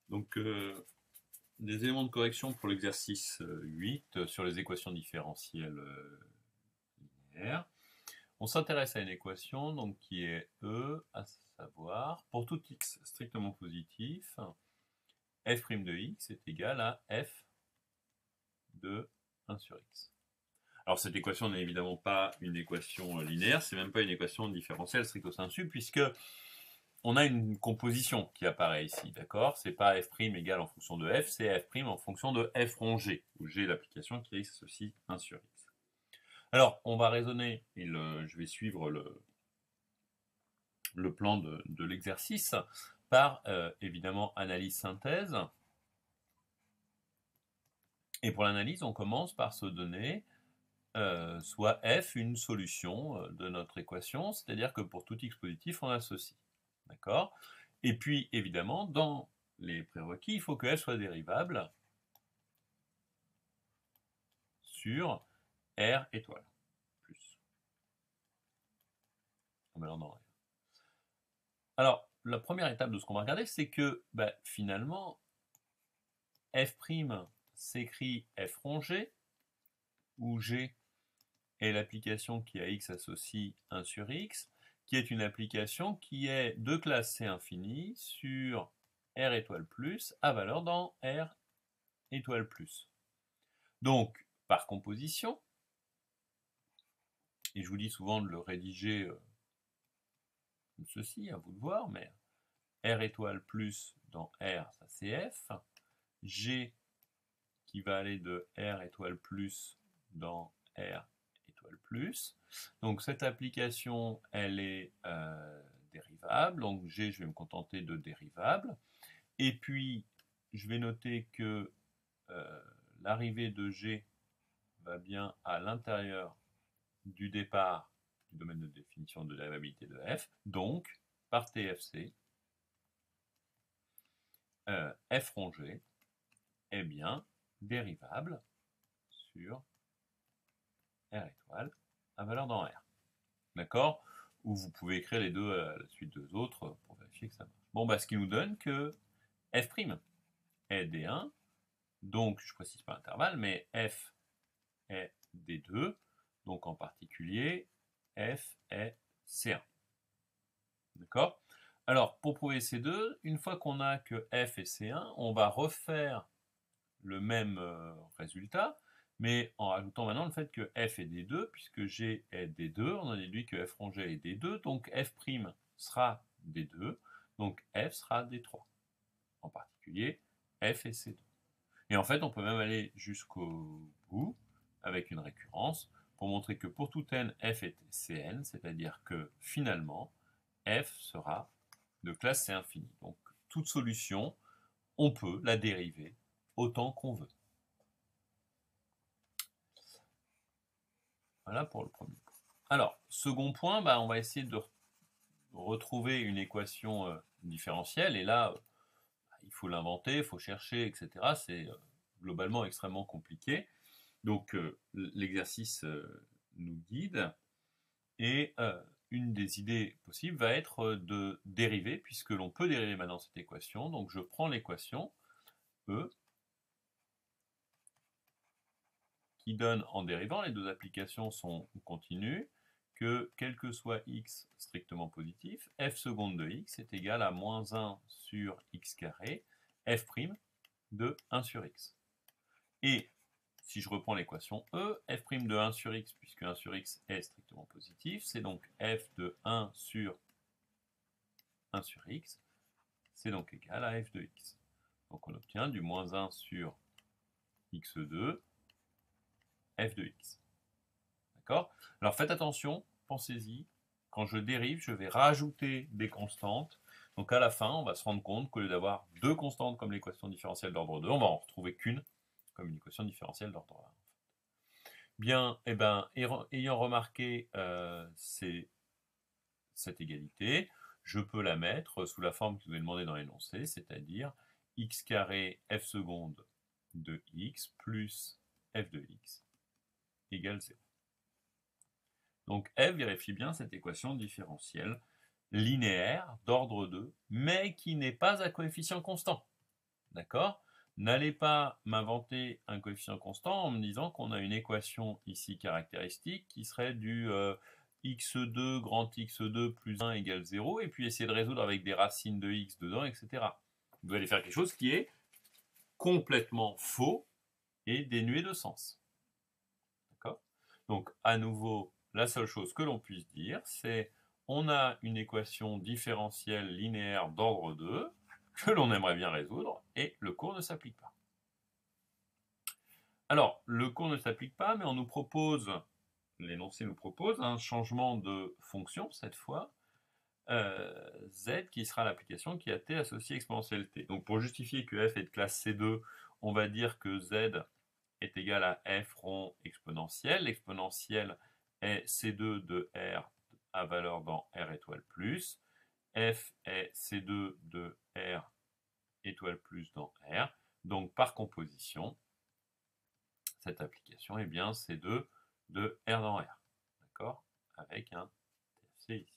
Donc, des éléments de correction pour l'exercice 8 sur les équations différentielles linéaires. On s'intéresse à une équation donc, qui est E, à savoir, pour tout x strictement positif, f' de x est égal à f de 1 sur x. Alors cette équation n'est évidemment pas une équation linéaire, c'est même pas une équation différentielle stricto sensu, puisque on a une composition qui apparaît ici, d'accord? C'est pas f' égale en fonction de f, c'est f' en fonction de f rond g, où g est l'application qui associe 1 sur x. Alors, on va raisonner, et je vais suivre le plan de l'exercice par, évidemment, analyse-synthèse. Et pour l'analyse, on commence par se donner soit f une solution de notre équation, c'est-à-dire que pour tout x positif, on associe. D'accord? Et puis, évidemment, dans les prérequis, il faut que f soit dérivable sur R étoile plus. Alors, la première étape de ce qu'on va regarder, c'est que finalement, f' s'écrit f rond g, où g est l'application qui à x associe 1 sur x, qui est une application qui est de classe C infini sur R étoile plus à valeur dans R étoile plus. Donc, par composition, et je vous dis souvent de le rédiger comme ceci, à vous de voir, mais R étoile plus dans R, ça c'est F, G qui va aller de R étoile plus dans R étoile plus. Donc cette application, elle est dérivable, donc G, je vais me contenter de dérivable. Et puis, je vais noter que l'arrivée de G va bien à l'intérieur du départ du domaine de définition de dérivabilité de f. Donc, par TFC, f rond G est bien dérivable sur R étoile à valeur dans R. D'accord? Ou vous pouvez écrire les deux à la suite des autres pour vérifier que ça marche. Bon, ce qui nous donne que f' est D1, donc je précise pas l'intervalle, mais f est D2, donc en particulier f est C1. D'accord? Alors, pour prouver ces deux, une fois qu'on a que f est C1, on va refaire le même résultat, mais en rajoutant maintenant le fait que f est D2, puisque G est D2, on a déduit que f rond G est D2, donc f' sera D2, donc f sera D3. En particulier, f est C2. Et en fait, on peut même aller jusqu'au bout avec une récurrence pour montrer que pour tout n, f est Cn, c'est-à-dire que finalement, f sera de classe C infini. Donc, toute solution, on peut la dériver autant qu'on veut. Voilà pour le premier point. Alors, second point, on va essayer de retrouver une équation différentielle. Et là, il faut l'inventer, il faut chercher, etc. C'est globalement extrêmement compliqué. Donc, l'exercice nous guide. Et une des idées possibles va être de dériver, puisque l'on peut dériver maintenant cette équation. Donc, je prends l'équation E qui donne en dérivant, les deux applications sont continues, que quel que soit x strictement positif, f seconde de x est égal à moins 1 sur x carré, f' de 1 sur x. Et si je reprends l'équation E, f' de 1 sur x, puisque 1 sur x est strictement positif, c'est donc f de 1 sur 1 sur x, c'est donc égal à f de x. Donc on obtient du moins 1 sur x2, f de x. D'accord? Alors faites attention, pensez-y, quand je dérive, je vais rajouter des constantes. Donc à la fin, on va se rendre compte qu'au lieu d'avoir deux constantes comme l'équation différentielle d'ordre 2, on va en retrouver qu'une comme une équation différentielle d'ordre 1. Bien, ayant remarqué cette égalité, je peux la mettre sous la forme que vous avez demandé dans l'énoncé, c'est-à-dire x carré f seconde de x plus f de x égale 0. Donc f vérifie bien cette équation différentielle linéaire d'ordre 2, mais qui n'est pas à coefficient constant. D'accord? N'allez pas m'inventer un coefficient constant en me disant qu'on a une équation ici caractéristique qui serait du x2 grand x2 plus 1 égale 0, et puis essayer de résoudre avec des racines de x dedans, etc. Vous allez faire quelque chose qui est complètement faux et dénué de sens. D'accord? Donc, à nouveau, la seule chose que l'on puisse dire, c'est on a une équation différentielle linéaire d'ordre 2 que l'on aimerait bien résoudre, et le cours ne s'applique pas. Alors, le cours ne s'applique pas, mais on nous propose, l'énoncé nous propose un changement de fonction, cette fois, z qui sera l'application qui a t associé exponentielle t. Donc, pour justifier que f est de classe C2, on va dire que z est égal à f rond exponentielle. L'exponentielle est C2 de R à valeur dans R étoile plus. F est C2 de R étoile plus dans R. Donc, par composition, cette application, eh bien, c'est de R dans R. D'accord? Avec un TFC ici.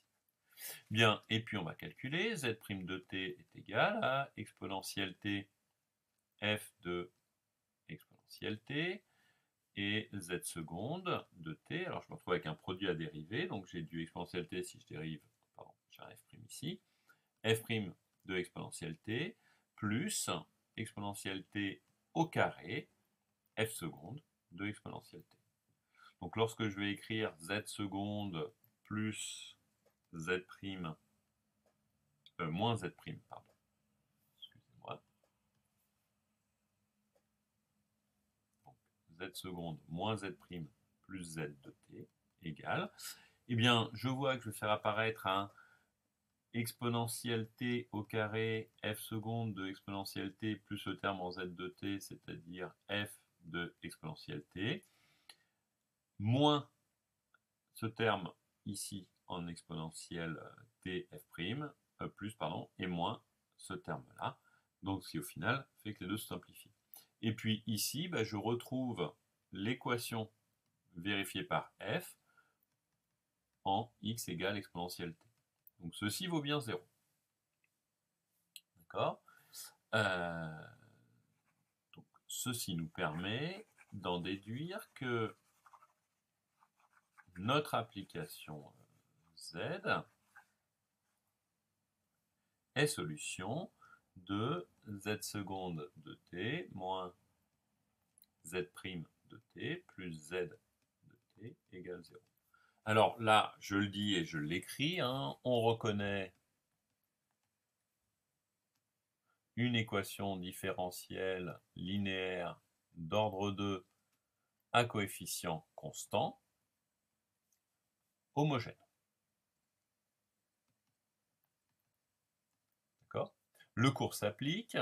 Bien, et puis on va calculer. Z' de t est égal à exponentielle t f de exponentielle t et z seconde de t. Alors je me retrouve avec un produit à dériver, donc j'ai du exponentielle t si je dérive, pardon, j'ai un f' ici, f' de exponentielle t plus exponentielle t au carré f seconde de exponentielle t. Donc lorsque je vais écrire z seconde plus z', moins z', pardon, excusez-moi, z seconde moins z' plus z de t égale, eh bien, je vois que je vais faire apparaître un exponentielle t au carré f seconde de exponentielle t plus le terme en z de t, c'est-à-dire f de exponentielle t, moins ce terme ici en exponentielle t f', plus, pardon, et moins ce terme-là, donc ce qui au final fait que les deux se simplifient. Et puis ici, je retrouve l'équation vérifiée par f en x égale exponentielle t. Donc ceci vaut bien 0. D'accord? Donc ceci nous permet d'en déduire que notre application z est solution de z seconde de t moins z' de t plus z de t égale 0. Alors là, je le dis et je l'écris, hein, on reconnaît une équation différentielle linéaire d'ordre 2 à coefficient constant homogène. D'accord? Le cours s'applique,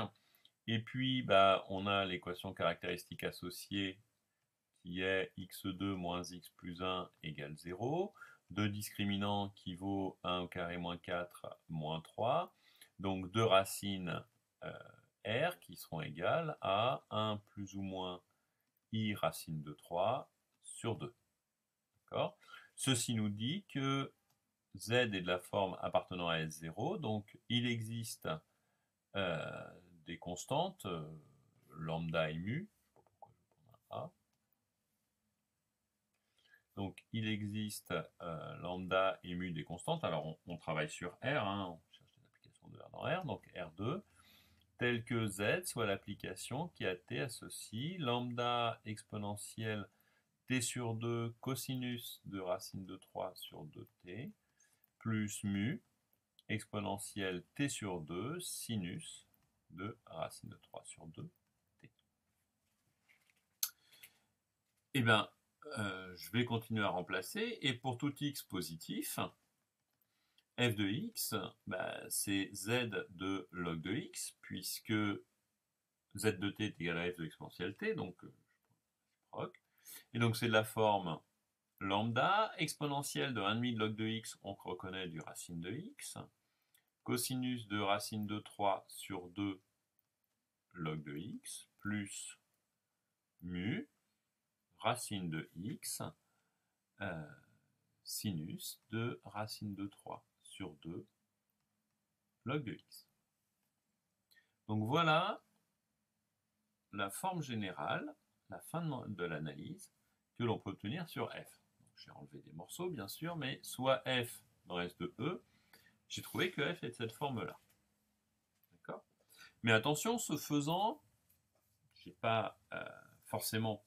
et puis on a l'équation caractéristique associée qui est x2 moins x plus 1 égale 0, deux discriminants qui vaut 1 au carré moins 4 moins 3, donc deux racines r qui seront égales à 1 plus ou moins i racine de 3 sur 2. D'accord? Ceci nous dit que z est de la forme appartenant à S0, donc il existe des constantes, lambda et mu, je ne sais pas pourquoi je prends un A. Donc il existe lambda et mu des constantes, alors on travaille sur R, hein, on cherche des applications de R dans R, donc R2, tel que Z soit l'application qui a t associe lambda exponentielle t sur 2 cosinus de racine de 3 sur 2t, plus mu exponentielle t sur 2 sinus de racine de 3 sur 2t. Eh bien, je vais continuer à remplacer, et pour tout x positif, f de x, c'est z de log de x, puisque z de t est égal à f de exponentielle t, donc je proc. Et donc c'est de la forme lambda, exponentielle de 1,5 de log de x, on reconnaît du racine de x, cosinus de racine de 3 sur 2 log de x, plus mu, racine de x, sinus de racine de 3 sur 2 log de x. Donc voilà la forme générale, la fin de l'analyse, que l'on peut obtenir sur f. J'ai enlevé des morceaux, bien sûr, mais soit f dans S de E, j'ai trouvé que f est de cette forme-là. D'accord? Mais attention, ce faisant, je n'ai pas forcément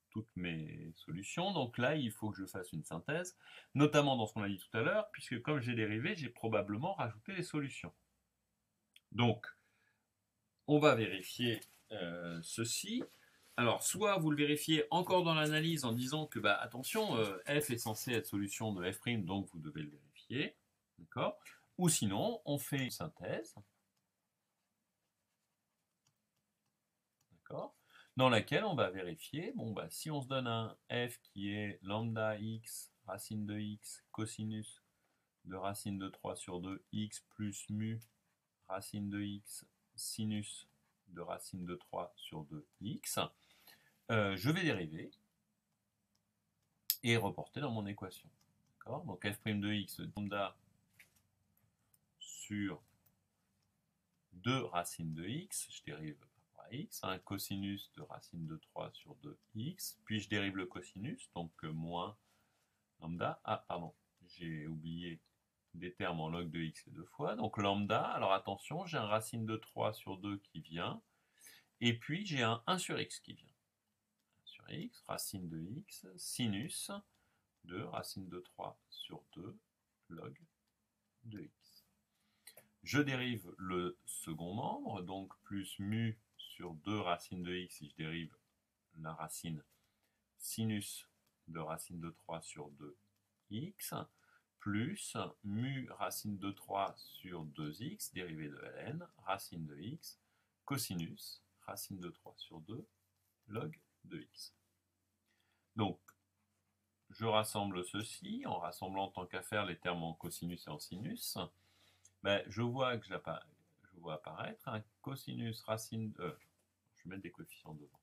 toutes mes solutions, donc là, il faut que je fasse une synthèse, notamment dans ce qu'on a dit tout à l'heure, puisque comme j'ai dérivé, j'ai probablement rajouté les solutions. Donc, on va vérifier ceci. Alors, soit vous le vérifiez encore dans l'analyse en disant que, bah, attention, f est censé être solution de f', donc vous devez le vérifier. D'accord? Ou sinon, on fait une synthèse. D'accord? Dans laquelle on va vérifier, bon, bah, si on se donne un f qui est lambda x, racine de x, cosinus de racine de 3 sur 2, x plus mu, racine de x, sinus de racine de 3 sur 2x, je vais dériver et reporter dans mon équation. Donc f' de x, lambda sur 2 racines de x, je dérive par x, un cosinus de racine de 3 sur 2x, puis je dérive le cosinus, donc moins lambda, ah pardon, j'ai oublié des termes en log de x et 2 fois, donc lambda, alors attention, j'ai un racine de 3 sur 2 qui vient, et puis j'ai un 1 sur x qui vient. 1 sur x, racine de x, sinus de racine de 3 sur 2 log de x. Je dérive le second membre, donc plus mu sur 2 racines de x si je dérive la racine sinus de racine de 3 sur 2x, plus mu racine de 3 sur 2x, dérivée de ln, racine de x, cosinus, racine de 3 sur 2, log de x. Donc, je rassemble ceci, en rassemblant tant qu'à faire les termes en cosinus et en sinus, ben, je vois apparaître un cosinus racine de... je vais mettre des coefficients devant.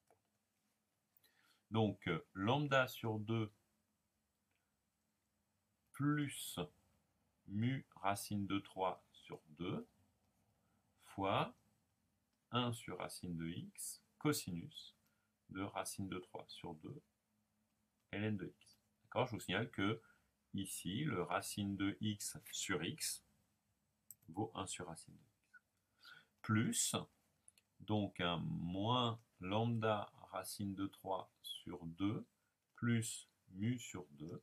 Donc, lambda sur 2 plus mu racine de 3 sur 2 fois 1 sur racine de x cosinus de racine de 3 sur 2 ln de x. D'accord? Je vous signale que ici, le racine de x sur x vaut 1 sur racine de x. Plus, donc un moins lambda racine de 3 sur 2 plus mu sur 2,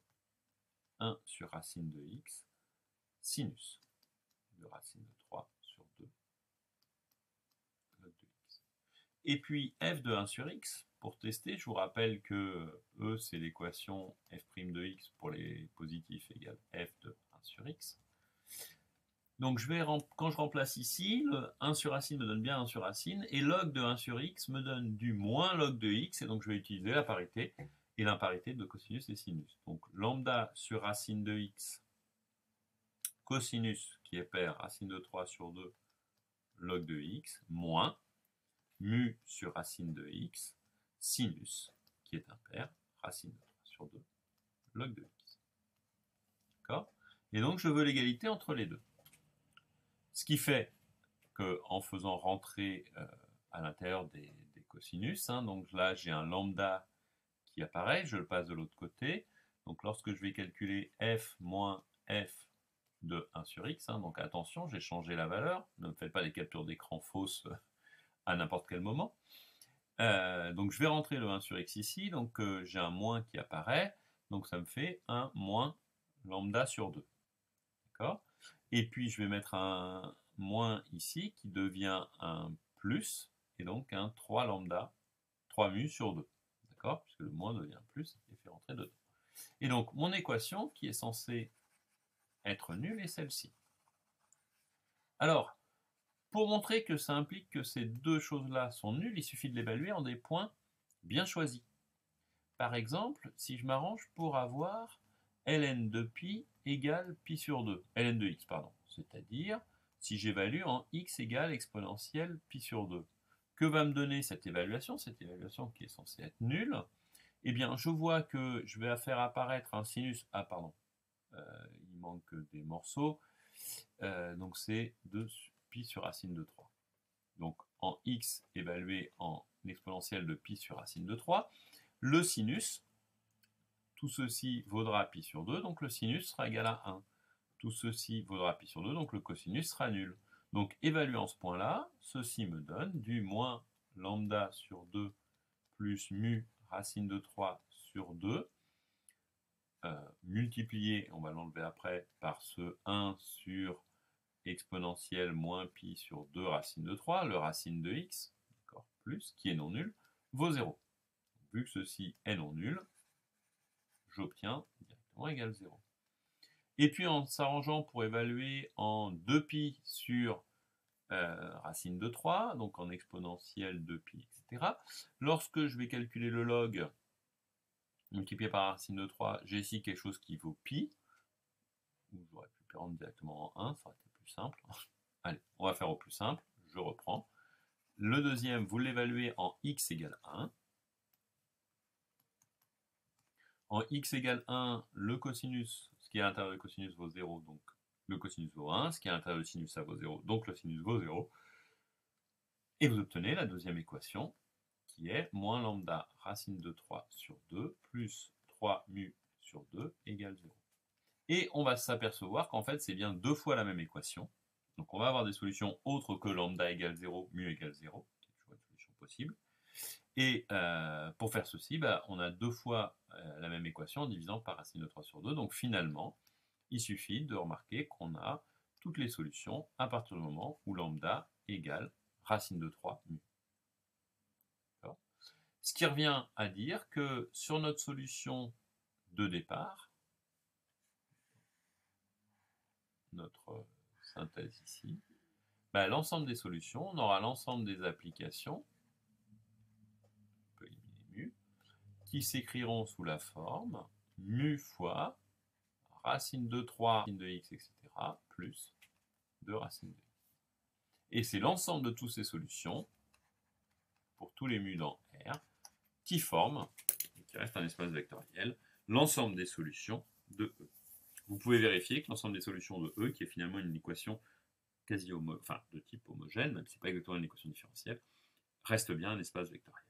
1 sur racine de x, sinus de racine de 3 sur 2 log de x. Et puis f de 1 sur x, pour tester, je vous rappelle que E, c'est l'équation f' de x pour les positifs égale f de 1 sur x. Donc quand je remplace ici, le 1 sur racine me donne bien 1 sur racine, et log de 1 sur x me donne du moins log de x, et donc je vais utiliser la parité, et l'imparité de cosinus et sinus. Donc lambda sur racine de x, cosinus qui est pair, racine de 3 sur 2, log de x, moins mu sur racine de x, sinus qui est impair, racine de 3 sur 2, log de x. D'accord? Et donc je veux l'égalité entre les deux. Ce qui fait qu'en faisant rentrer à l'intérieur des cosinus, donc là j'ai un lambda qui apparaît, je le passe de l'autre côté. Donc lorsque je vais calculer f moins f de 1 sur x, donc attention, j'ai changé la valeur, ne me faites pas des captures d'écran fausses à n'importe quel moment. Donc je vais rentrer le 1 sur x ici, donc j'ai un moins qui apparaît, donc ça me fait un moins lambda sur 2. D'accord? Et puis je vais mettre un moins ici qui devient un plus, et donc un 3 lambda, 3 mu sur 2. D'accord? Puisque le moins devient plus et fait rentrer dedans. Et donc mon équation qui est censée être nulle est celle-ci. Alors, pour montrer que ça implique que ces deux choses-là sont nulles, il suffit de l'évaluer en des points bien choisis. Par exemple, si je m'arrange pour avoir ln de pi égale pi sur 2, ln de x, pardon, c'est-à-dire si j'évalue en x égale exponentielle pi sur 2. Que va me donner cette évaluation qui est censée être nulle? Eh bien, je vois que je vais faire apparaître un sinus, ah pardon, il manque des morceaux, donc c'est 2 pi sur racine de 3. Donc en x évalué en exponentielle de pi sur racine de 3. Le sinus, tout ceci vaudra pi sur 2, donc le sinus sera égal à 1. Tout ceci vaudra pi sur 2, donc le cosinus sera nul. Donc évaluant ce point-là, ceci me donne du moins lambda sur 2 plus mu racine de 3 sur 2, multiplié, on va l'enlever après, par ce 1 sur exponentielle moins pi sur 2 racine de 3, le racine de x, plus, qui est non nul, vaut 0. Vu que ceci est non nul, j'obtiens directement égal 0. Et puis en s'arrangeant pour évaluer en 2pi sur racine de 3, donc en exponentielle 2pi, etc. Lorsque je vais calculer le log multiplié par racine de 3, j'ai ici quelque chose qui vaut pi, ou j'aurais pu prendre directement en 1, ça aurait été plus simple. Allez, on va faire au plus simple, je reprends. Le deuxième, vous l'évaluez en x égale 1. En x égale 1, le cosinus, ce qui est à l'intérieur du cosinus vaut 0, donc le cosinus vaut 1, ce qui est à l'intérieur du sinus, ça vaut 0, donc le sinus vaut 0. Et vous obtenez la deuxième équation, qui est moins lambda racine de 3 sur 2 plus 3 mu sur 2 égale 0. Et on va s'apercevoir qu'en fait, c'est bien deux fois la même équation. Donc on va avoir des solutions autres que lambda égale 0, mu égale 0, qui est toujours une solution possible. Et pour faire ceci, on a deux fois la même équation en divisant par racine de 3 sur 2. Donc finalement, il suffit de remarquer qu'on a toutes les solutions à partir du moment où lambda égale racine de 3 mu. Ce qui revient à dire que sur notre solution de départ, notre synthèse ici, l'ensemble des solutions, on aura l'ensemble des applications, on peut éliminer mu, qui s'écriront sous la forme mu fois racine de 3, racine de x, etc., plus 2 racine de x. Et c'est l'ensemble de toutes ces solutions, pour tous les mu dans R, qui forment, qui reste un espace vectoriel, l'ensemble des solutions de E. Vous pouvez vérifier que l'ensemble des solutions de E, qui est finalement une équation quasi de type homogène, même si ce n'est pas exactement une équation différentielle, reste bien un espace vectoriel.